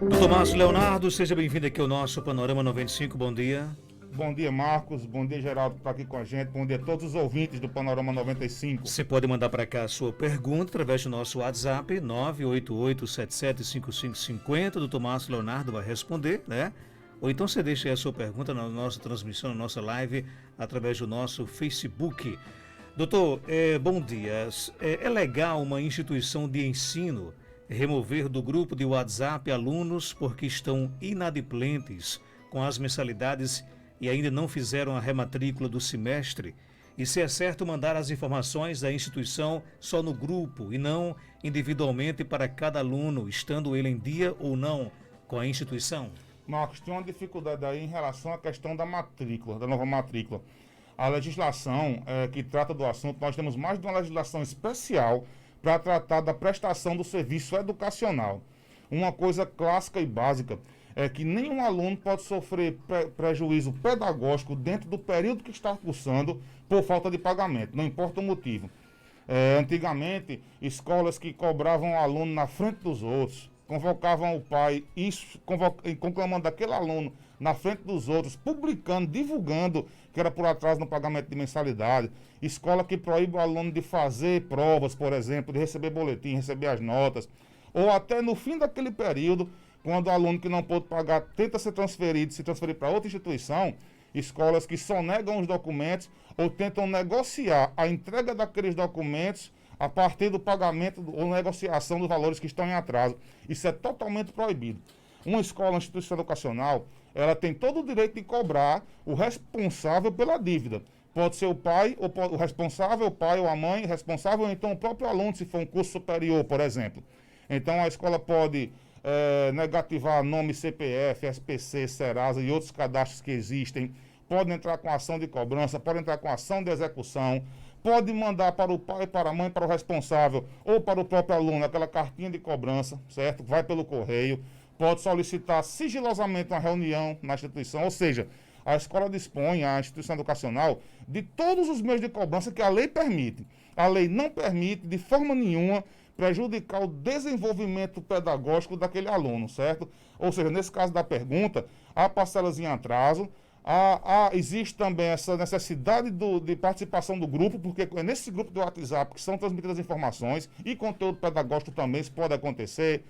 Doutor Márcio Leonardo, seja bem-vindo aqui ao nosso Panorama 95, bom dia. Bom dia, Marcos. Bom dia, Geraldo, que está aqui com a gente. Bom dia a todos os ouvintes do Panorama 95. Você pode mandar para cá a sua pergunta através do nosso WhatsApp, 988-775550. Doutor Márcio Leonardo vai responder, né? Ou então você deixa aí a sua pergunta na nossa transmissão, na nossa live, através do nosso Facebook. Doutor, bom dia. É legal uma instituição de ensino remover do grupo de WhatsApp alunos porque estão inadimplentes com as mensalidades e ainda não fizeram a rematrícula do semestre? E se é certo mandar as informações da instituição só no grupo e não individualmente para cada aluno, estando ele em dia ou não com a instituição? Marcos, tem uma dificuldade aí em relação à questão da matrícula, da nova matrícula. A legislação que trata do assunto, nós temos mais de uma legislação especial para tratar da prestação do serviço educacional. Uma coisa clássica e básica é que nenhum aluno pode sofrer prejuízo pedagógico dentro do período que está cursando por falta de pagamento, não importa o motivo. Antigamente, escolas que cobravam o aluno na frente dos outros, convocavam o pai, conclamando aquele aluno na frente dos outros, publicando, divulgando que era por atraso no pagamento de mensalidade. Escola que proíbe o aluno de fazer provas, por exemplo, de receber boletim, receber as notas. Ou até no fim daquele período, quando o aluno que não pôde pagar tenta se transferir para outra instituição, escolas que só negam os documentos ou tentam negociar a entrega daqueles documentos a partir do pagamento ou negociação dos valores que estão em atraso. Isso é totalmente proibido. Uma escola, uma instituição educacional, ela tem todo o direito de cobrar o responsável pela dívida. Pode ser o pai, ou o responsável, o pai ou a mãe, responsável, ou então o próprio aluno, se for um curso superior, por exemplo. Então a escola pode negativar nome CPF, SPC, Serasa e outros cadastros que existem, pode entrar com ação de cobrança, pode entrar com ação de execução, pode mandar para o pai, para a mãe, para o responsável ou para o próprio aluno aquela cartinha de cobrança, certo? Vai pelo correio, pode solicitar sigilosamente uma reunião na instituição, ou seja, a escola dispõe, a instituição educacional, de todos os meios de cobrança que a lei permite. A lei não permite, de forma nenhuma, prejudicar o desenvolvimento pedagógico daquele aluno, certo? Ou seja, nesse caso da pergunta, há parcelas em atraso, existe também essa necessidade de participação do grupo, porque é nesse grupo do WhatsApp que são transmitidas informações e conteúdo pedagógico também, isso pode acontecer,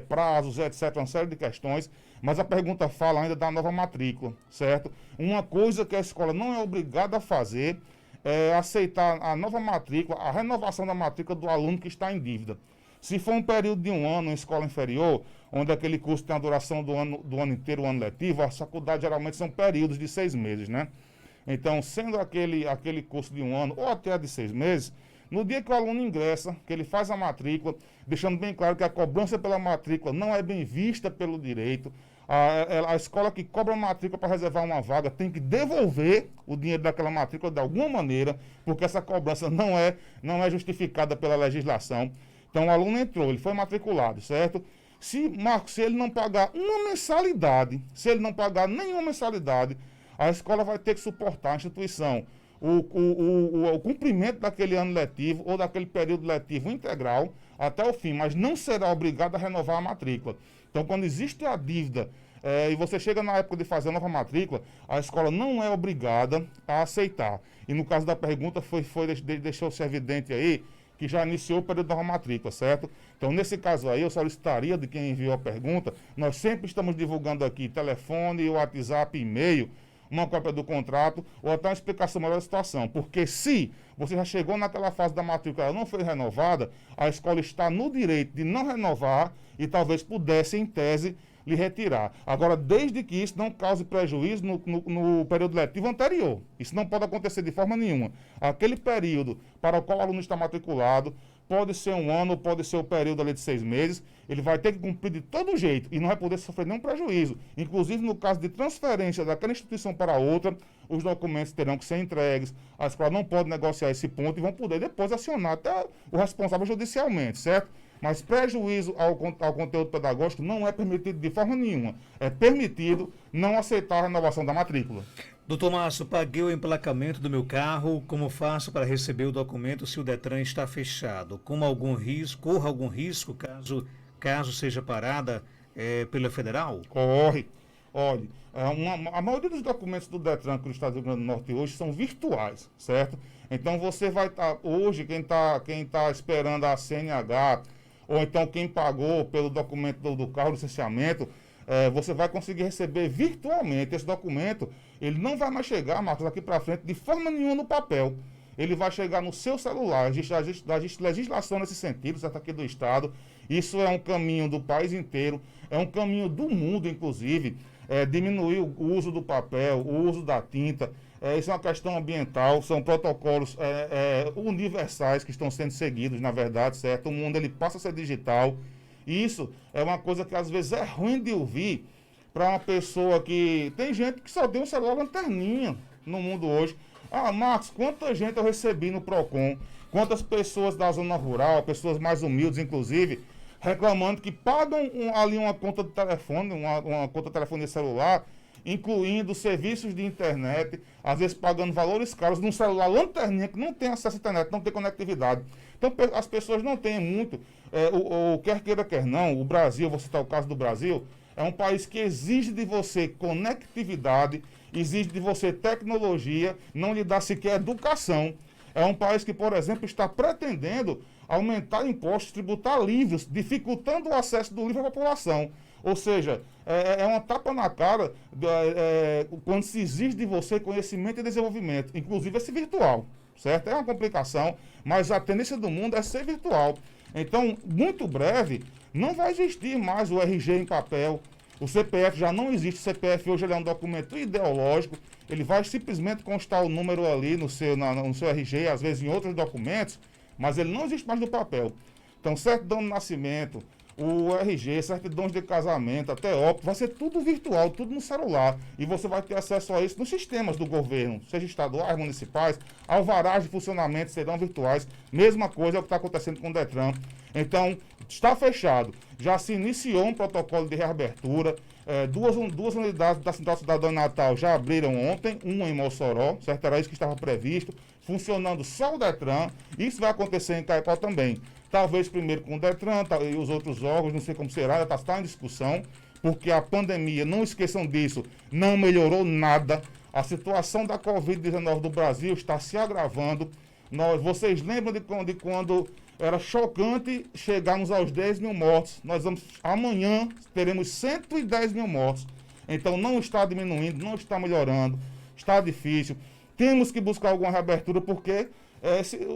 prazos, etc., uma série de questões, mas a pergunta fala ainda da nova matrícula, certo? Uma coisa que a escola não é obrigada a fazer é aceitar a nova matrícula, a renovação da matrícula do aluno que está em dívida. Se for um período de um ano em escola inferior, onde aquele curso tem a duração do ano inteiro, o ano letivo, as faculdades geralmente são períodos de 6 meses, né? Então, sendo aquele curso de um ano ou até de 6 meses, no dia que o aluno ingressa, que ele faz a matrícula, deixando bem claro que a cobrança pela matrícula não é bem vista pelo direito, a escola que cobra a matrícula para reservar uma vaga tem que devolver o dinheiro daquela matrícula de alguma maneira, porque essa cobrança não é justificada pela legislação. Então o aluno entrou, ele foi matriculado, certo? Se ele não pagar uma mensalidade, se ele não pagar nenhuma mensalidade, a escola vai ter que suportar, a instituição, o cumprimento daquele ano letivo ou daquele período letivo integral até o fim, mas não será obrigado a renovar a matrícula. Então, quando existe a dívida e você chega na época de fazer a nova matrícula, a escola não é obrigada a aceitar. E no caso da pergunta, deixou-se evidente aí que já iniciou o período da nova matrícula, certo? Então, nesse caso aí, eu solicitaria de quem enviou a pergunta, nós sempre estamos divulgando aqui telefone, WhatsApp, e-mail, uma cópia do contrato ou até uma explicação melhor da situação. Porque se você já chegou naquela fase da matrícula e ela não foi renovada, a escola está no direito de não renovar e talvez pudesse, em tese, lhe retirar. Agora, desde que isso não cause prejuízo no período letivo anterior. Isso não pode acontecer de forma nenhuma. Aquele período para o qual o aluno está matriculado, pode ser um ano, pode ser o período ali de 6 meses, ele vai ter que cumprir de todo jeito e não vai poder sofrer nenhum prejuízo. Inclusive, no caso de transferência daquela instituição para outra, os documentos terão que ser entregues, a escola não pode negociar esse ponto e vão poder depois acionar até o responsável judicialmente, certo? Mas prejuízo ao conteúdo pedagógico não é permitido de forma nenhuma. É permitido não aceitar a renovação da matrícula. Doutor Márcio, paguei o emplacamento do meu carro. Como faço para receber o documento se o Detran está fechado? Corra algum risco caso seja parada pela federal? Corre. Olha, a maioria dos documentos do Detran aqui no estado do Rio Grande do Norte hoje são virtuais, certo? Então você vai estar, hoje, quem tá esperando a CNH, ou então quem pagou pelo documento do carro, licenciamento, você vai conseguir receber virtualmente esse documento. Ele não vai mais chegar, Marcos, aqui para frente, de forma nenhuma no papel. Ele vai chegar no seu celular. Existe legislação nesse sentido, certo, aqui do estado. Isso é um caminho do país inteiro, é um caminho do mundo, inclusive. Diminuir o uso do papel, o uso da tinta. Isso é uma questão ambiental, são protocolos universais que estão sendo seguidos, na verdade, certo? O mundo ele passa a ser digital. E isso é uma coisa que às vezes é ruim de ouvir para uma pessoa que... Tem gente que só tem um celular lanterninha no mundo hoje. Ah, Marcos, quanta gente eu recebi no PROCON, quantas pessoas da zona rural, pessoas mais humildes, inclusive, reclamando que pagam ali uma conta de telefone, uma conta de telefonia celular, incluindo serviços de internet, às vezes pagando valores caros num celular lanterninha que não tem acesso à internet, não tem conectividade. Então as pessoas não têm muito, quer queira, quer não, o Brasil, vou citar o caso do Brasil, é um país que exige de você conectividade, exige de você tecnologia, não lhe dá sequer educação. É um país que, por exemplo, está pretendendo aumentar impostos, tributar livros, dificultando o acesso do livro à população. Ou seja, é uma tapa na cara quando se exige de você conhecimento e desenvolvimento, inclusive esse virtual, certo? É uma complicação, mas a tendência do mundo é ser virtual. Então, muito breve, não vai existir mais o RG em papel. O CPF já não existe. O CPF hoje ele é um documento ideológico. Ele vai simplesmente constar o número ali no seu RG, às vezes em outros documentos, mas ele não existe mais no papel. Então, certidão de nascimento, o RG, certidões de casamento, até óbito, vai ser tudo virtual, tudo no celular. E você vai ter acesso a isso nos sistemas do governo, seja estaduais, municipais, alvarás de funcionamento serão virtuais. Mesma coisa é o que está acontecendo com o Detran. Então, está fechado. Já se iniciou um protocolo de reabertura. Duas unidades da Central Cidadã em Natal já abriram ontem, uma em Mossoró, certo? Era isso que estava previsto, funcionando só o Detran. Isso vai acontecer em Caicó também. Talvez primeiro com o Detran e os outros órgãos, não sei como será, já está em discussão, porque a pandemia, não esqueçam disso, não melhorou nada. A situação da Covid-19 do Brasil está se agravando. Vocês lembram de quando era chocante chegarmos aos 10 mil mortos? Amanhã teremos 110 mil mortos. Então não está diminuindo, não está melhorando, está difícil. Temos que buscar alguma reabertura porque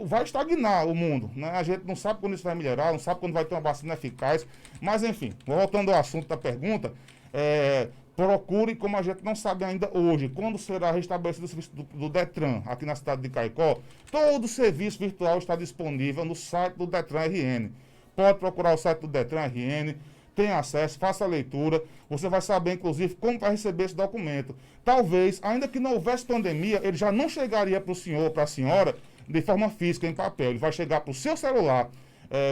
vai estagnar o mundo, né? A gente não sabe quando isso vai melhorar, não sabe quando vai ter uma vacina eficaz. Mas enfim, voltando ao assunto da pergunta, procure, como a gente não sabe ainda hoje, quando será restabelecido o serviço do Detran aqui na cidade de Caicó. Todo o serviço virtual está disponível no site do Detran RN. Pode procurar o site do Detran RN, tem acesso, faça a leitura. Você vai saber, inclusive, como vai receber esse documento. Talvez, ainda que não houvesse pandemia, ele já não chegaria para o senhor, para a senhora, de forma física, em papel. Ele vai chegar para o seu celular.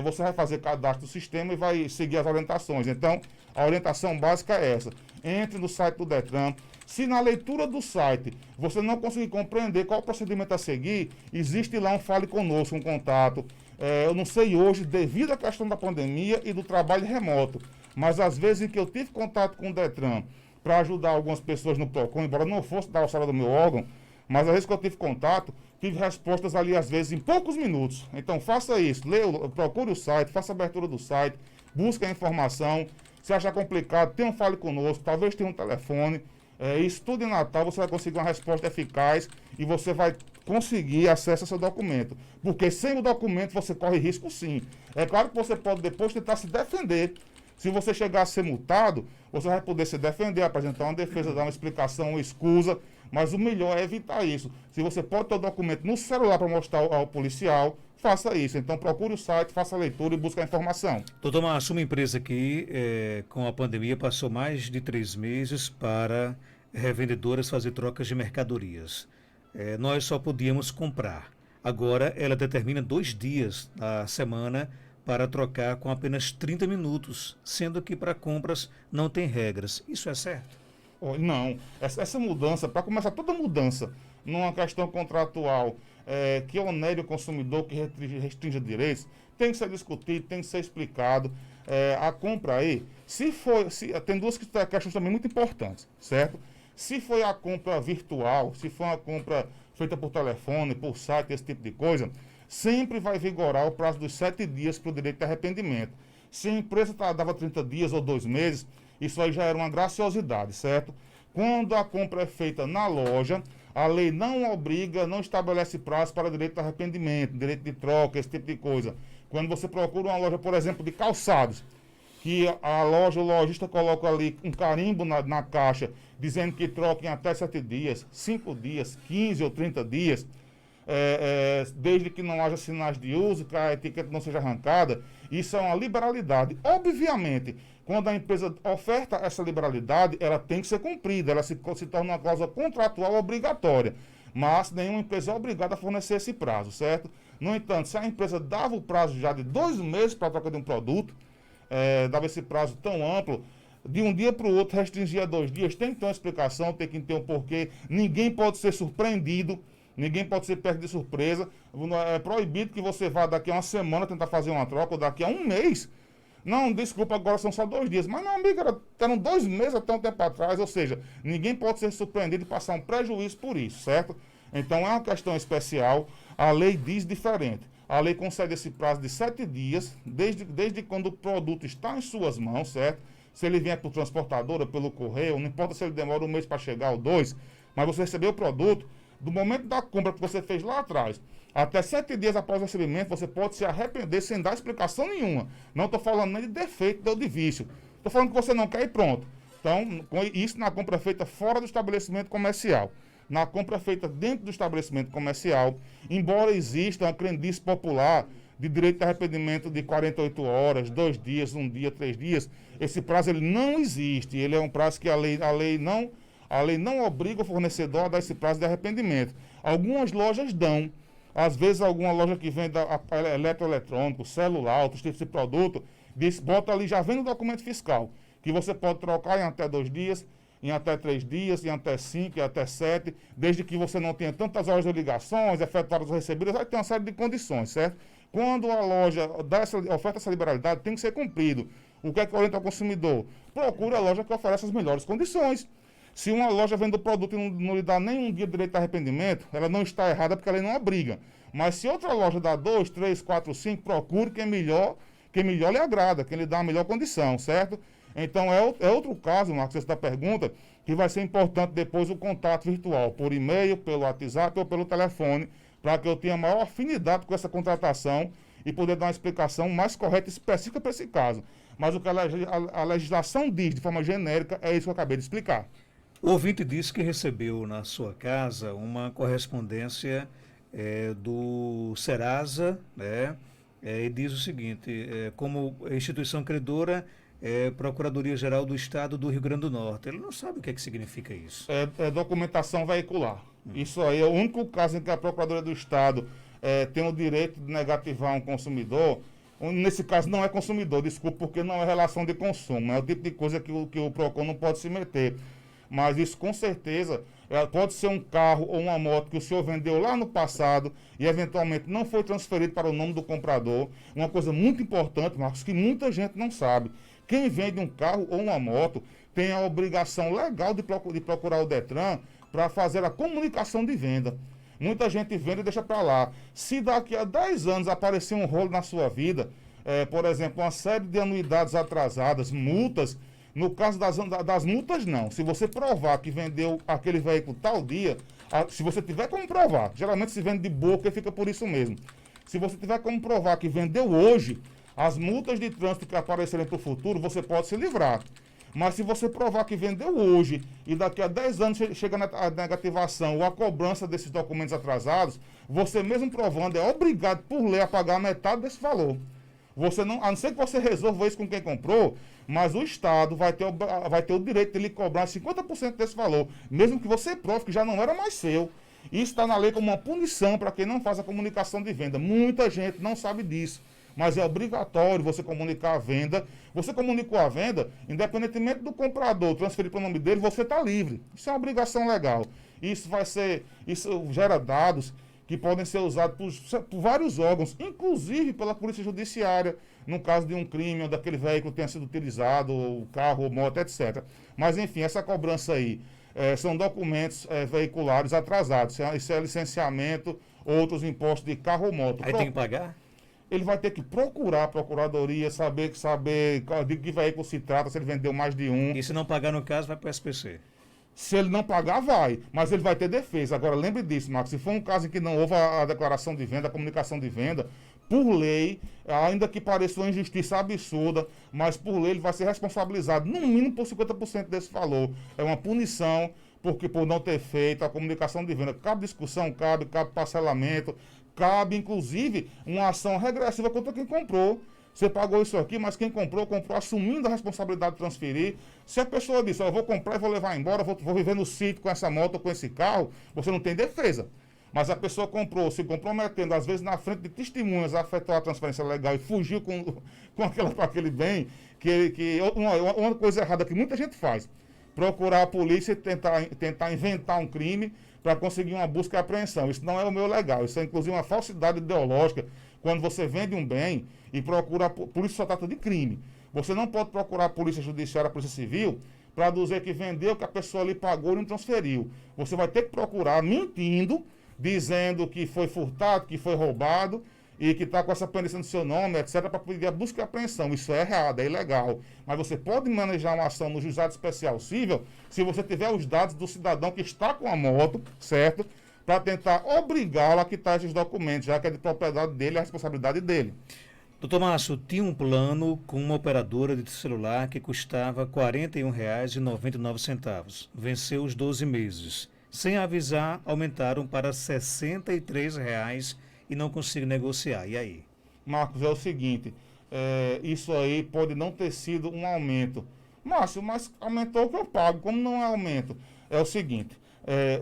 Você vai fazer cadastro do sistema e vai seguir as orientações. Então, a orientação básica é essa. Entre no site do Detran. Se na leitura do site você não conseguir compreender qual o procedimento a seguir, existe lá um Fale Conosco, um contato. Eu não sei hoje, devido à questão da pandemia e do trabalho remoto, mas às vezes em que eu tive contato com o Detran para ajudar algumas pessoas no PROCON, embora não fosse da alçada do meu órgão, mas às vezes que eu tive contato, tive respostas ali, às vezes, em poucos minutos. Então, faça isso. Procure o site, faça a abertura do site, busque a informação. Se achar complicado, Fale Conosco, talvez tenha um telefone. Isso tudo em Natal, você vai conseguir uma resposta eficaz e você vai conseguir acesso ao seu documento. Porque sem o documento, você corre risco, sim. É claro que você pode depois tentar se defender. Se você chegar a ser multado, você vai poder se defender, apresentar uma defesa, dar uma explicação, uma escusa. Mas o melhor é evitar isso. Se você pode ter o documento no celular para mostrar ao policial, faça isso. Então procure o site, faça a leitura e busque a informação. Doutor Márcio, uma empresa que com a pandemia passou mais de 3 meses para revendedoras fazer trocas de mercadorias. Nós só podíamos comprar. Agora ela determina 2 dias na semana para trocar com apenas 30 minutos, sendo que para compras não tem regras. Isso é certo? Não, essa mudança, para começar, toda mudança numa questão contratual que onere o consumidor, que restringe direitos, tem que ser discutido, tem que ser explicado. a compra aí, tem duas questões também muito importantes, certo? Se foi a compra virtual, se for uma compra feita por telefone, por site, esse tipo de coisa, sempre vai vigorar o prazo dos 7 dias para o direito de arrependimento. Se a empresa dava 30 dias ou 2 meses, isso aí já era uma graciosidade, certo? Quando a compra é feita na loja, a lei não obriga, não estabelece prazo para direito de arrependimento, direito de troca, esse tipo de coisa. Quando você procura uma loja, por exemplo, de calçados, que a loja, o lojista coloca ali um carimbo na caixa, dizendo que troca em até 7 dias, 5 dias, 15 ou 30 dias, desde que não haja sinais de uso, que a etiqueta não seja arrancada, isso é uma liberalidade. Obviamente, quando a empresa oferta essa liberalidade, ela tem que ser cumprida, ela se torna uma cláusula contratual obrigatória, mas nenhuma empresa é obrigada a fornecer esse prazo, certo? No entanto, se a empresa dava o prazo já de 2 meses para a troca de um produto, dava esse prazo tão amplo, de um dia para o outro, restringir a 2 dias, tem que ter uma explicação, tem que ter um porquê, ninguém pode ser surpreendido, ninguém pode ser pego de surpresa, é proibido que você vá daqui a uma semana tentar fazer uma troca, ou daqui a um mês. Não, desculpa, agora são só 2 dias. Mas não, amigo, eram 2 meses até um tempo atrás, ou seja, ninguém pode ser surpreendido e passar um prejuízo por isso, certo? Então é uma questão especial, a lei diz diferente. A lei concede esse prazo de 7 dias, desde quando o produto está em suas mãos, certo? Se ele vier por transportadora, pelo correio, não importa se ele demora 1 mês para chegar ou 2, mas você recebeu o produto, do momento da compra que você fez lá atrás, até 7 dias após o recebimento, você pode se arrepender sem dar explicação nenhuma. Não estou falando nem de defeito ou de vício. Estou falando que você não quer e pronto. Então, isso na compra feita fora do estabelecimento comercial. Na compra feita dentro do estabelecimento comercial, embora exista uma crendice popular de direito de arrependimento de 48 horas, 2 dias, 1 dia, 3 dias, esse prazo ele não existe. Ele é um prazo que a lei não obriga o fornecedor a dar esse prazo de arrependimento. Algumas lojas dão. Às vezes, alguma loja que vende eletroeletrônico, celular, outros tipos de produto, bota ali, já vem no documento fiscal, que você pode trocar em até 2 dias, em até 3 dias, em até 5, em até 7, desde que você não tenha tantas horas de ligações, efetuadas ou recebidas, vai ter uma série de condições, certo? Quando a loja oferta essa liberalidade, tem que ser cumprido. O que é que orienta ao consumidor? Procura a loja que oferece as melhores condições. Se uma loja vende o produto e não lhe dá nem um dia de direito de arrependimento, ela não está errada porque ela não obriga. Mas se outra loja dá 2, 3, 4, 5, procure quem melhor lhe agrada, quem lhe dá a melhor condição, certo? Então é outro caso, Marcos, essa pergunta, que vai ser importante depois o contato virtual, por e-mail, pelo WhatsApp ou pelo telefone, para que eu tenha maior afinidade com essa contratação e poder dar uma explicação mais correta e específica para esse caso. Mas o que a legislação diz de forma genérica é isso que eu acabei de explicar. O ouvinte disse que recebeu na sua casa uma correspondência do Serasa, né? E diz o seguinte, como instituição credora, Procuradoria-Geral do Estado do Rio Grande do Norte. Ele não sabe o que significa isso. É documentação veicular. Isso aí é o único caso em que a Procuradoria do Estado tem o direito de negativar um consumidor. Nesse caso não é consumidor, desculpa, porque não é relação de consumo. É o tipo de coisa que o PROCON não pode se meter. Mas isso com certeza pode ser um carro ou uma moto que o senhor vendeu lá no passado e eventualmente não foi transferido para o nome do comprador. Uma coisa muito importante, Marcos, que muita gente não sabe. Quem vende um carro ou uma moto tem a obrigação legal de procurar o Detran para fazer a comunicação de venda. Muita gente vende e deixa para lá. Se daqui a 10 anos aparecer um rolo na sua vida, por exemplo, uma série de anuidades atrasadas, multas. No caso das multas, não. Se você provar que vendeu aquele veículo tal dia, se você tiver como provar, geralmente se vende de boca e fica por isso mesmo. Se você tiver como provar que vendeu hoje, as multas de trânsito que aparecerem para o futuro, você pode se livrar. Mas se você provar que vendeu hoje e daqui a 10 anos chega a negativação ou a cobrança desses documentos atrasados, você mesmo provando é obrigado por lei a pagar metade desse valor. Você não, a não ser que você resolva isso com quem comprou, mas o Estado vai ter o direito de lhe cobrar 50% desse valor, mesmo que você prove que já não era mais seu. Isso está na lei como uma punição para quem não faz a comunicação de venda. Muita gente não sabe disso, mas é obrigatório você comunicar a venda. Você comunicou a venda, independentemente do comprador transferir para o nome dele, você está livre. Isso é uma obrigação legal. Isso gera dados que podem ser usados por vários órgãos, inclusive pela Polícia Judiciária, no caso de um crime, onde aquele veículo tenha sido utilizado, o carro, moto, etc. Mas, enfim, essa cobrança aí são documentos veiculares atrasados. Isso é licenciamento, outros impostos de carro ou moto. Aí tem que pagar? Ele vai ter que procurar a procuradoria, saber de que veículo se trata, se ele vendeu mais de um. E se não pagar, no caso, vai para o SPC? Se ele não pagar, vai. Mas ele vai ter defesa. Agora, lembre disso, Marcos. Se for um caso em que não houve a declaração de venda, a comunicação de venda, por lei, ainda que pareça uma injustiça absurda, mas por lei ele vai ser responsabilizado, no mínimo, por 50% desse valor. É uma punição, porque por não ter feito a comunicação de venda. Cabe discussão, cabe parcelamento, cabe, inclusive, uma ação regressiva contra quem comprou. Você pagou isso aqui, mas quem comprou assumindo a responsabilidade de transferir. Se a pessoa diz, eu vou comprar e vou levar embora, vou viver no sítio com essa moto ou com esse carro, você não tem defesa. Mas a pessoa comprou, se comprometendo, às vezes na frente de testemunhas, afetou a transferência legal e fugiu com aquele bem, uma coisa errada que muita gente faz. Procurar a polícia e tentar inventar um crime para conseguir uma busca e apreensão. Isso não é o meu legal, isso é inclusive uma falsidade ideológica. Quando você vende um bem e procura, por isso só trata de crime. Você não pode procurar a Polícia Judiciária, a Polícia Civil, para dizer que vendeu, que a pessoa ali pagou e não transferiu. Você vai ter que procurar mentindo, dizendo que foi furtado, que foi roubado e que está com essa pendência no seu nome, etc., para pedir a busca e apreensão. Isso é errado, é ilegal. Mas você pode manejar uma ação no Juizado Especial Cível se você tiver os dados do cidadão que está com a moto, certo? Para tentar obrigá-lo a quitar esses documentos, já que é de propriedade dele, a responsabilidade dele. Doutor Márcio, tinha um plano com uma operadora de celular que custava R$ 41,99. Venceu os 12 meses. Sem avisar, aumentaram para R$ 63 e não consigo negociar. E aí? Marcos, é o seguinte, isso aí pode não ter sido um aumento. Márcio, mas aumentou o que eu pago, como não é aumento? É o seguinte,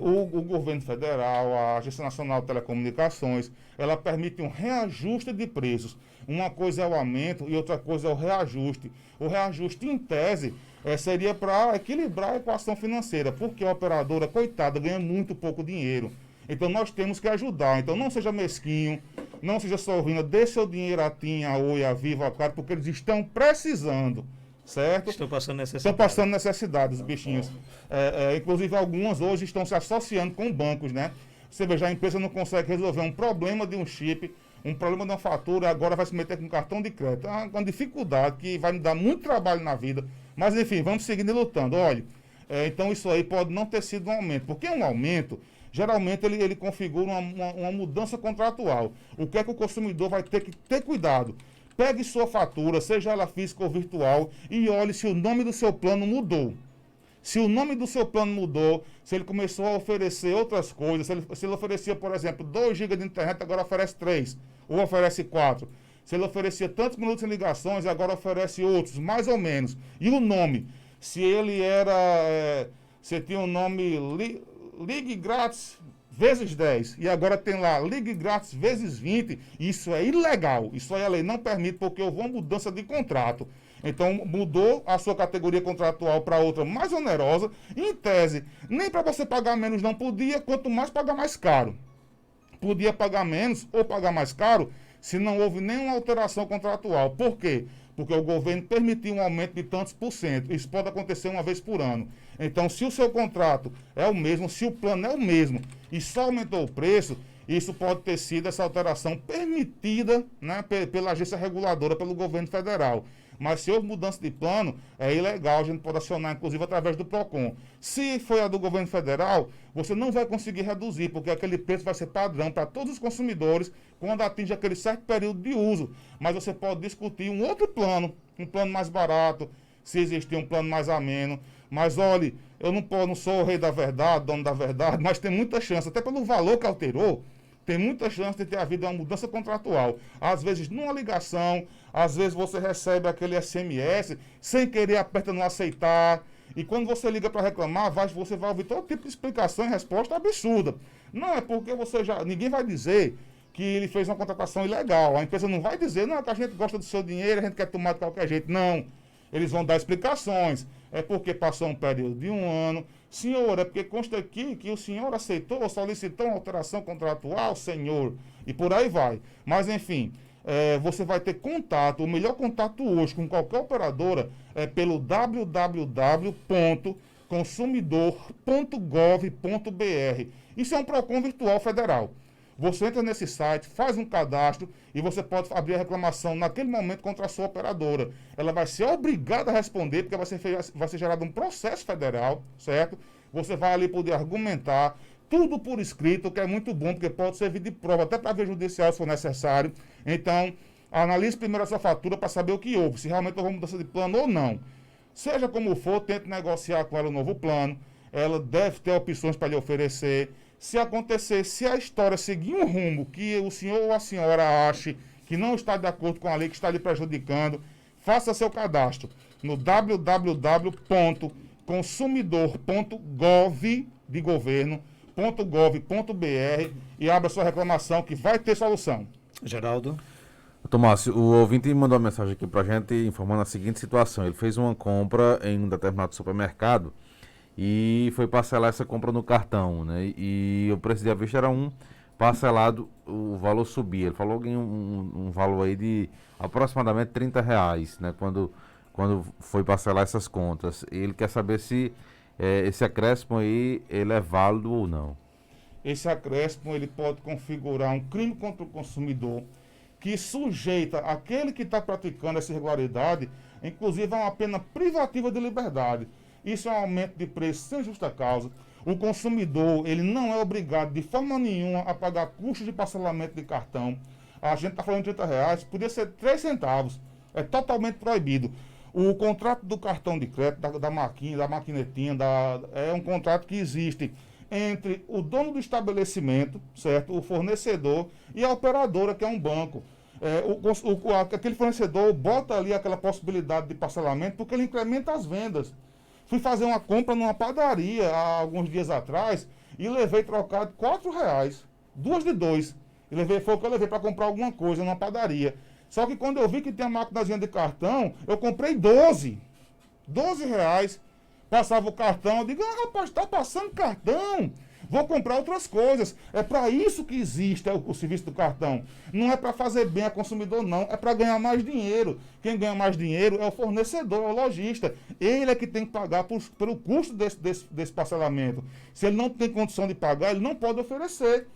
o governo federal, a Agência Nacional de Telecomunicações, ela permite um reajuste de preços. Uma coisa é o aumento e outra coisa é o reajuste. O reajuste, em tese, seria para equilibrar a equação financeira, porque a operadora, coitada, ganha muito pouco dinheiro. Então nós temos que ajudar. Então não seja mesquinho, não seja sorrindo, dê seu dinheiro a TIM, a Oi, a Vivo, a Claro, porque eles estão precisando, certo? Estão passando necessidade. Estão passando necessidade, os bichinhos. Inclusive algumas hoje estão se associando com bancos, né? Você veja, a empresa não consegue resolver um problema de um chip, um problema de uma fatura, agora vai se meter com cartão de crédito. É uma dificuldade que vai me dar muito trabalho na vida. Mas enfim, vamos seguindo e lutando. Olha, então isso aí pode não ter sido um aumento, porque um aumento, geralmente ele configura uma mudança contratual. O que é que o consumidor vai ter que ter cuidado? Pegue sua fatura, seja ela física ou virtual, e olhe se o nome do seu plano mudou. Se o nome do seu plano mudou, se ele começou a oferecer outras coisas, se ele oferecia, por exemplo, 2 GB de internet, agora oferece 3, ou oferece 4. Se ele oferecia tantos minutos em ligações, agora oferece outros, mais ou menos. E o nome? Se ele era... você tinha um nome Ligue Grátis vezes 10, e agora tem lá Ligue Grátis vezes 20, isso é ilegal. Isso aí a lei não permite, porque houve uma mudança de contrato. Então, mudou a sua categoria contratual para outra mais onerosa. Em tese, nem para você pagar menos não podia, quanto mais pagar mais caro. Podia pagar menos ou pagar mais caro se não houve nenhuma alteração contratual. Por quê? Porque o governo permitiu um aumento de tantos por cento. Isso pode acontecer uma vez por ano. Então, se o seu contrato é o mesmo, se o plano é o mesmo e só aumentou o preço, isso pode ter sido essa alteração permitida, né, pela agência reguladora, pelo governo federal. Mas se houve mudança de plano, é ilegal, a gente pode acionar, inclusive, através do PROCON. Se foi a do governo federal, você não vai conseguir reduzir, porque aquele preço vai ser padrão para todos os consumidores quando atinge aquele certo período de uso. Mas você pode discutir um outro plano, um plano mais barato, se existir um plano mais ameno. Mas, olhe, eu não sou o rei da verdade, dono da verdade, mas tem muita chance, até pelo valor que alterou, tem muita chance de ter havido uma mudança contratual. Às vezes, numa ligação, às vezes você recebe aquele SMS, sem querer aperta no aceitar. E quando você liga para reclamar, você vai ouvir todo tipo de explicação e resposta absurda. Não é porque ninguém vai dizer que ele fez uma contratação ilegal. A empresa não vai dizer, não, que a gente gosta do seu dinheiro, a gente quer tomar de qualquer jeito. Não. Eles vão dar explicações. É porque passou um período de 1 ano, Senhor, é porque consta aqui que o senhor aceitou, solicitou uma alteração contratual, senhor, e por aí vai. Mas, enfim, você vai ter contato, o melhor contato hoje com qualquer operadora é pelo www.consumidor.gov.br. Isso é um PROCON virtual federal. Você entra nesse site, faz um cadastro e você pode abrir a reclamação naquele momento contra a sua operadora. Ela vai ser obrigada a responder, porque vai ser gerado um processo federal, certo? Você vai ali poder argumentar, tudo por escrito, que é muito bom, porque pode servir de prova, até para ver judicial se for necessário. Então, analise primeiro a sua fatura para saber o que houve, se realmente houve mudança de plano ou não. Seja como for, tente negociar com ela o novo plano. Ela deve ter opções para lhe oferecer. Se acontecer, se a história seguir um rumo que o senhor ou a senhora ache que não está de acordo com a lei, que está lhe prejudicando, faça seu cadastro no www.consumidor.gov.br e abra sua reclamação que vai ter solução. Geraldo? Tomásio, o ouvinte mandou uma mensagem aqui pra gente informando a seguinte situação. Ele fez uma compra em um determinado supermercado e foi parcelar essa compra no cartão, né? E o preço de à vista era um, parcelado o valor subia. Ele falou em um valor aí de aproximadamente R$30, né? Quando foi parcelar essas contas. Ele quer saber se esse acréscimo aí ele é válido ou não. Esse acréscimo ele pode configurar um crime contra o consumidor que sujeita aquele que está praticando essa irregularidade, inclusive a uma pena privativa de liberdade. Isso é um aumento de preço sem justa causa. O consumidor, ele não é obrigado de forma nenhuma a pagar custos de parcelamento de cartão. A gente está falando de R$30, podia ser 3 centavos. É totalmente proibido. O contrato do cartão de crédito, da maquinetinha, é um contrato que existe entre o dono do estabelecimento, certo? O fornecedor e a operadora, que é um banco. Aquele fornecedor bota ali aquela possibilidade de parcelamento porque ele incrementa as vendas. Fui fazer uma compra numa padaria há alguns dias atrás e levei trocado R$4, 2 de 2. Foi o que eu levei para comprar alguma coisa numa padaria. Só que quando eu vi que tem a maquinazinha de cartão, eu comprei 12. R$12. Passava o cartão, eu digo, rapaz, está passando cartão. Vou comprar outras coisas. É para isso que existe o serviço do cartão. Não é para fazer bem a consumidor, não. É para ganhar mais dinheiro. Quem ganha mais dinheiro é o fornecedor, é o lojista. Ele é que tem que pagar pelo custo desse parcelamento. Se ele não tem condição de pagar, ele não pode oferecer.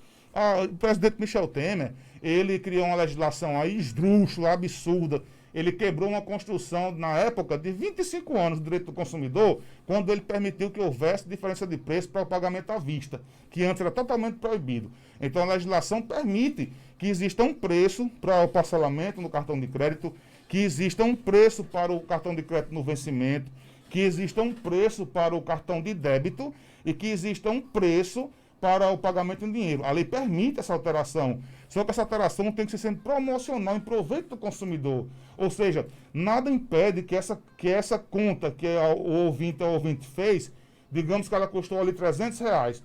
O presidente Michel Temer, ele criou uma legislação aí esdrúxula, absurda. Ele quebrou uma construção, na época, de 25 anos do direito do consumidor, quando ele permitiu que houvesse diferença de preço para o pagamento à vista, que antes era totalmente proibido. Então, a legislação permite que exista um preço para o parcelamento no cartão de crédito, que exista um preço para o cartão de crédito no vencimento, que exista um preço para o cartão de débito e que exista um preço para o pagamento em dinheiro. A lei permite essa alteração, só que essa alteração tem que ser sempre promocional em proveito do consumidor. Ou seja, nada impede que essa conta que o ouvinte fez, digamos que ela custou ali R$300.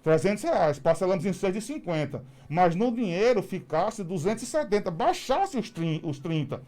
R$300, parcelamos em 6,50. Mas no dinheiro ficasse 270, baixasse os 30.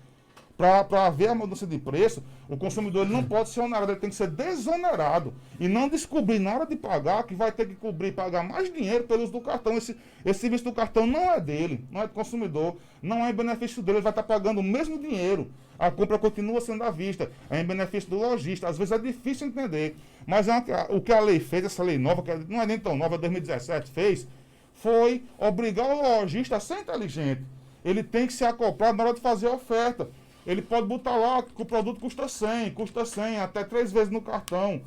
Para haver a mudança de preço, o consumidor ele não pode ser onerado, ele tem que ser desonerado. E não descobrir na hora de pagar que vai ter que cobrir, pagar mais dinheiro pelo uso do cartão. Esse serviço do cartão não é dele, não é do consumidor, não é em benefício dele, ele vai estar pagando o mesmo dinheiro. A compra continua sendo à vista, é em benefício do lojista. Às vezes é difícil entender, mas o que a lei fez, essa lei nova, que não é nem tão nova, 2017 fez, foi obrigar o lojista a ser inteligente. Ele tem que se acoplar na hora de fazer a oferta. Ele pode botar lá que o produto custa 100, até 3 vezes no cartão.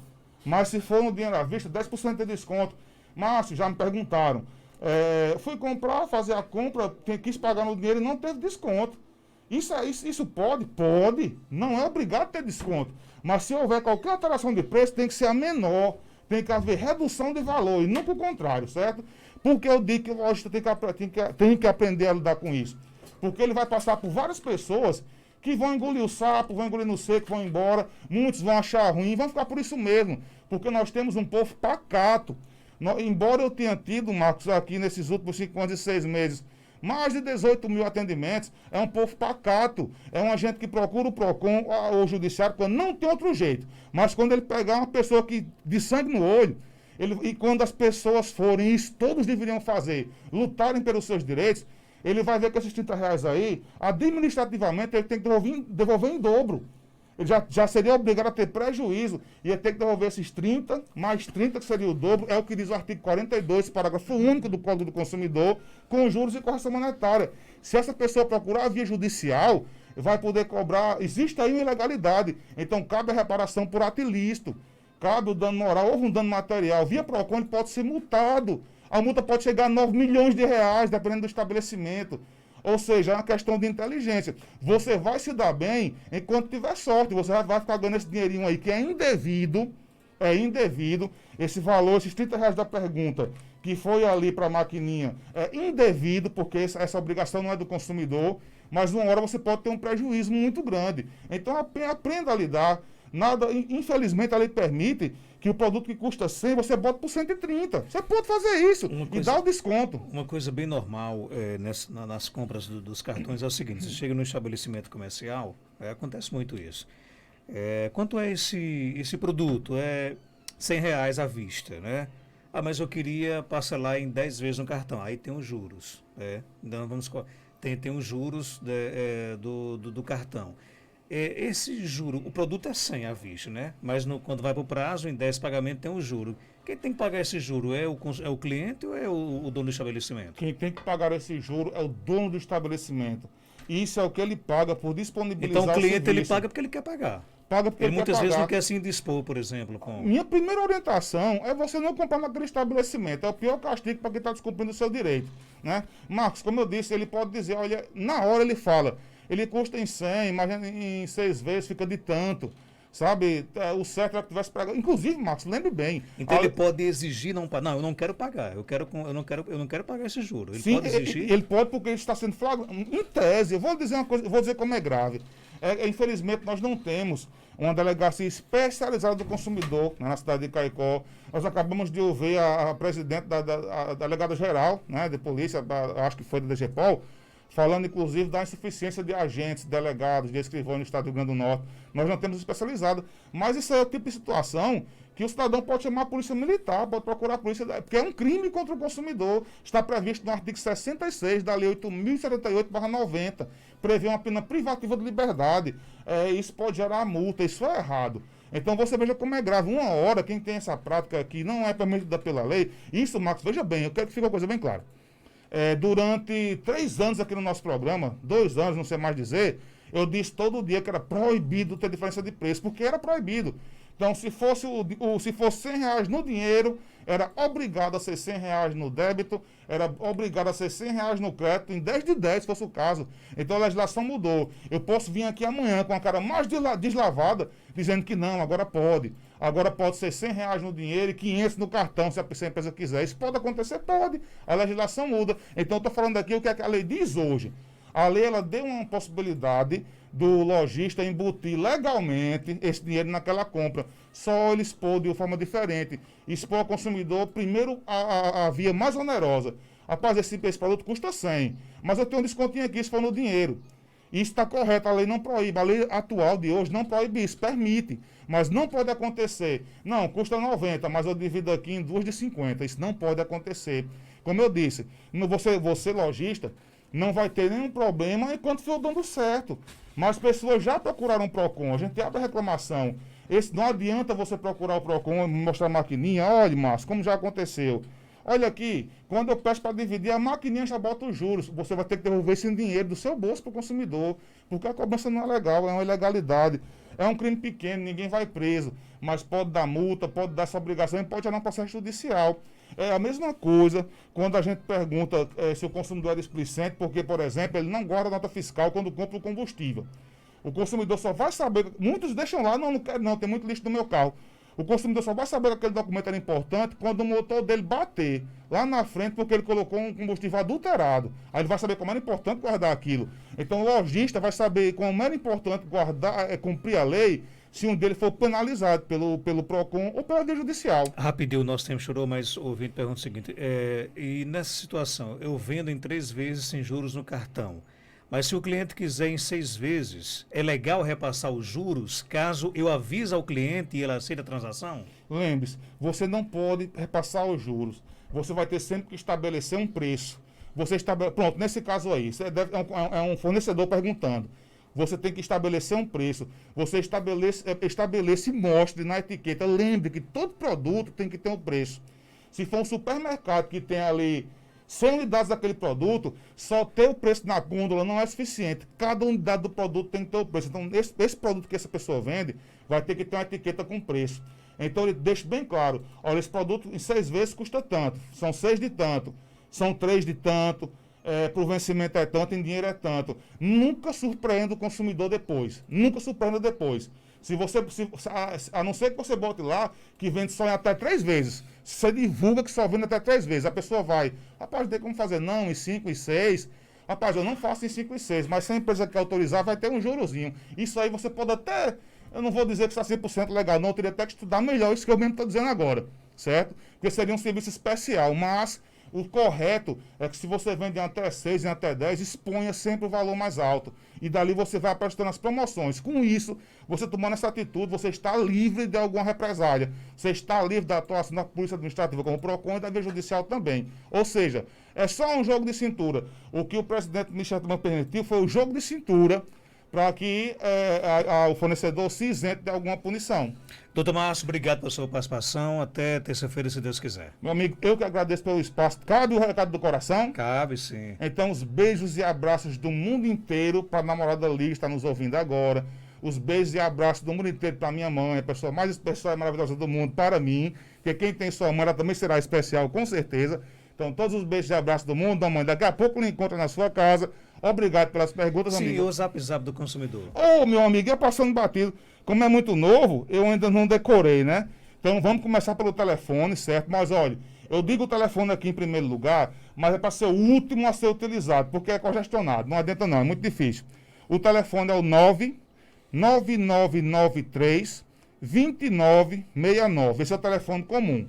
Mas se for no dinheiro à vista, 10% de desconto. Márcio, já me perguntaram. Fui comprar, fazer a compra, quis pagar no dinheiro e não teve desconto. Isso pode? Pode. Não é obrigado a ter desconto. Mas se houver qualquer alteração de preço, tem que ser a menor. Tem que haver redução de valor e não para o contrário, certo? Porque eu digo que o lojista tem que aprender a lidar com isso. Porque ele vai passar por várias pessoas que vão engolir o sapo, vão engolir no seco, vão embora, muitos vão achar ruim, vão ficar por isso mesmo, porque nós temos um povo pacato. Embora eu tenha tido, Marcos, aqui nesses últimos 5 anos e 6 meses, Mais de 18 mil atendimentos. É um povo pacato. É uma gente que procura o PROCON ou o judiciário quando não tem outro jeito. Mas quando ele pegar uma pessoa que de sangue no olho, e quando as pessoas forem, isso todos deveriam fazer, lutarem pelos seus direitos, ele vai ver que esses R$ 30 aí, administrativamente, ele tem que devolver em dobro. Ele já seria obrigado a ter prejuízo. Ia ter que devolver esses 30, mais 30, que seria o dobro. É o que diz o artigo 42, parágrafo único do Código do Consumidor, com juros e correção monetária. Se essa pessoa procurar a via judicial, vai poder cobrar. Existe aí uma ilegalidade. Então, cabe a reparação por ato ilícito. Cabe o dano moral ou um dano material. Via PROCON, ele pode ser multado. A multa pode chegar a R$ 9 milhões, dependendo do estabelecimento. Ou seja, é uma questão de inteligência. Você vai se dar bem enquanto tiver sorte. Você vai ficar ganhando esse dinheirinho aí que é indevido. É indevido. Esse valor, esses R$ 30 da pergunta, que foi ali para a maquininha, é indevido, porque essa obrigação não é do consumidor. Mas uma hora você pode ter um prejuízo muito grande. Então aprenda a lidar. Nada, infelizmente, a lei permite que o produto que custa 100, você bota por 130. Você pode fazer isso e dá o desconto. Uma coisa bem normal nas compras dos cartões é o seguinte: você chega no estabelecimento comercial, acontece muito isso. Quanto é esse produto? É R$ 100 à vista, né? Ah, mas eu queria parcelar em 10 vezes no cartão. Aí tem os juros. Então, tem os juros do cartão. Esse juro, o produto é 100 à vista, né? Mas quando vai para o prazo, em 10 pagamentos tem o juro. Quem tem que pagar esse juro? É o cliente ou é o dono do estabelecimento? Quem tem que pagar esse juro é o dono do estabelecimento. Isso é o que ele paga por disponibilizar Então o cliente serviço. ele paga porque ele quer pagar. Paga porque Ele ele muitas quer vezes pagar. não quer se indispor, por exemplo. Minha primeira orientação é você não comprar naquele estabelecimento. É o pior castigo para quem está descumprindo o seu direito, né? Marcos, como eu disse, ele pode dizer, olha, na hora ele fala, ele custa em 100, mas em 6 vezes fica de tanto, sabe? O certo é que tivesse pagado. Inclusive, Marcos, lembre bem. Então ele pode exigir não pagar. Não, eu não quero pagar. Eu não quero pagar esse juro. Ele Sim, pode exigir. ele pode porque ele está sendo flagrante. Em tese, eu vou dizer uma coisa, eu vou dizer como é grave. Infelizmente, nós não temos uma delegacia especializada do consumidor, né, na cidade de Caicó. Nós acabamos de ouvir a presidente da delegada geral, né, de polícia, acho que foi da DGPOL, falando inclusive da insuficiência de agentes, delegados, de escrivães no estado do Rio Grande do Norte. Nós não temos especializado. Mas isso é o tipo de situação que o cidadão pode chamar a polícia militar, pode procurar a polícia, porque é um crime contra o consumidor. Está previsto no artigo 66 da Lei 8.078/90. Prevê uma pena privativa de liberdade. Isso pode gerar multa, isso é errado. Então você veja como é grave. Uma hora, quem tem essa prática que não é permitida pela lei, isso, Marcos, veja bem, eu quero que fique uma coisa bem clara. Durante 3 anos aqui no nosso programa, 2 anos, não sei mais dizer, eu disse todo dia que era proibido ter diferença de preço, porque era proibido. Então, se fosse R$ 100 no dinheiro, era obrigado a ser R$ 100 no débito, era obrigado a ser R$ 100 no crédito, em 10 de 10, se fosse o caso. Então, a legislação mudou. Eu posso vir aqui amanhã com a cara mais deslavada, dizendo que não, agora pode. Agora pode ser R$ 100 no dinheiro e 500 no cartão, se a empresa quiser. Isso pode acontecer? Pode. A legislação muda. Então, eu estou falando aqui o que a lei diz hoje. A lei, ela deu uma possibilidade do lojista embutir legalmente esse dinheiro naquela compra. Só ele expor de uma forma diferente. Expor ao consumidor, primeiro, a via mais onerosa. Rapaz, esse produto custa 100, mas eu tenho um descontinho aqui se for no dinheiro. Isso está correto, a lei não proíbe. A lei atual de hoje não proíbe isso, permite. Mas não pode acontecer. Não, custa 90, mas eu divido aqui em 2 de 50. Isso não pode acontecer. Como eu disse, você lojista, não vai ter nenhum problema enquanto for dando certo. Mas pessoas já procuraram o PROCON, a gente abre a reclamação. Não adianta você procurar o PROCON, mostrar a maquininha, olha, Márcio, como já aconteceu. Olha aqui, quando eu peço para dividir, a maquininha já bota os juros. Você vai ter que devolver esse dinheiro do seu bolso para o consumidor, porque a cobrança não é legal, é uma ilegalidade. É um crime pequeno, ninguém vai preso, mas pode dar multa, pode dar essa obrigação e pode gerar um processo judicial. É a mesma coisa quando a gente pergunta se o consumidor é displicente, porque, por exemplo, ele não guarda nota fiscal quando compra o combustível. O consumidor só vai saber, muitos deixam lá, não quero não, tem muito lixo no meu carro. O consumidor só vai saber que aquele documento era importante quando o motor dele bater lá na frente, porque ele colocou um combustível adulterado. Aí ele vai saber como era importante guardar aquilo. Então o lojista vai saber como era importante guardar, cumprir a lei, se um dele for penalizado pelo PROCON ou pela via judicial. Rapidinho, o nosso tempo chorou, mas o ouvinte pergunta o seguinte, e nessa situação, eu vendo em 3 vezes sem juros no cartão, mas se o cliente quiser em 6 vezes, é legal repassar os juros caso eu avise ao cliente e ele aceite a transação? Lembre-se, você não pode repassar os juros. Você vai ter sempre que estabelecer um preço. Pronto, nesse caso aí, é um fornecedor perguntando. Você tem que estabelecer um preço. Você estabelece e mostre na etiqueta. Lembre que todo produto tem que ter um preço. Se for um supermercado que tem ali 100 unidades daquele produto, só ter o preço na gôndola não é suficiente. Cada unidade do produto tem que ter o preço. Então, esse produto que essa pessoa vende vai ter que ter uma etiqueta com preço. Então, ele deixa bem claro. Olha, esse produto em 6 vezes custa tanto. São 6 de tanto. São 3 de tanto. Para o vencimento é tanto, em dinheiro é tanto. Nunca surpreenda o consumidor depois. Nunca surpreenda depois. A não ser que você bote lá que vende só em até 3 vezes. Você divulga que só vende até 3 vezes. A pessoa vai, rapaz, tem como fazer? Não, em 5 e 6. Rapaz, eu não faço em 5 e 6, mas se a empresa quer autorizar, vai ter um jurozinho. Isso aí você pode até, eu não vou dizer que está 100% legal, não, eu teria até que estudar melhor isso que eu mesmo estou dizendo agora, certo? Porque seria um serviço especial, mas o correto é que se você vende em até 6, em até 10, exponha sempre o valor mais alto. E dali você vai prestando as promoções. Com isso, você tomando essa atitude, você está livre de alguma represália. Você está livre da atuação da Polícia Administrativa como PROCON e da Via Judicial também. Ou seja, é só um jogo de cintura. O que o presidente Michel Temer permitiu foi o jogo de cintura para que o fornecedor se isente de alguma punição. Doutor Márcio, obrigado pela sua participação. Até terça-feira, se Deus quiser. Meu amigo, eu que agradeço pelo espaço. Cabe o recado do coração? Cabe, sim. Então, os beijos e abraços do mundo inteiro para a namorada Liz, que está nos ouvindo agora. Os beijos e abraços do mundo inteiro para minha mãe, a pessoa mais especial e maravilhosa do mundo, para mim. Porque quem tem sua mãe, ela também será especial, com certeza. Então, todos os beijos e abraços do mundo, da mãe. Daqui a pouco eu encontro na sua casa. Obrigado pelas perguntas, sim, amigo. Sim, o Zap do consumidor. Ô, meu amigo, ia passando batido. Como é muito novo, eu ainda não decorei, né? Então, vamos começar pelo telefone, certo? Mas, olha, eu digo o telefone aqui em primeiro lugar, mas é para ser o último a ser utilizado, porque é congestionado. Não adianta não, é muito difícil. O telefone é o 99993 2969. Esse é o telefone comum.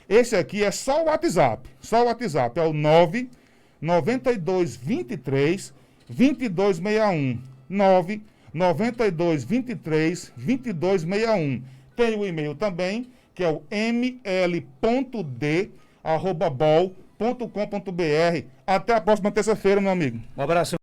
Esse aqui é só o WhatsApp. Só o WhatsApp. É o 99223 2261. 99223 2261. Tem o e-mail também, que é o ml.d@bol.com.br. Até a próxima terça-feira, meu amigo. Um abraço.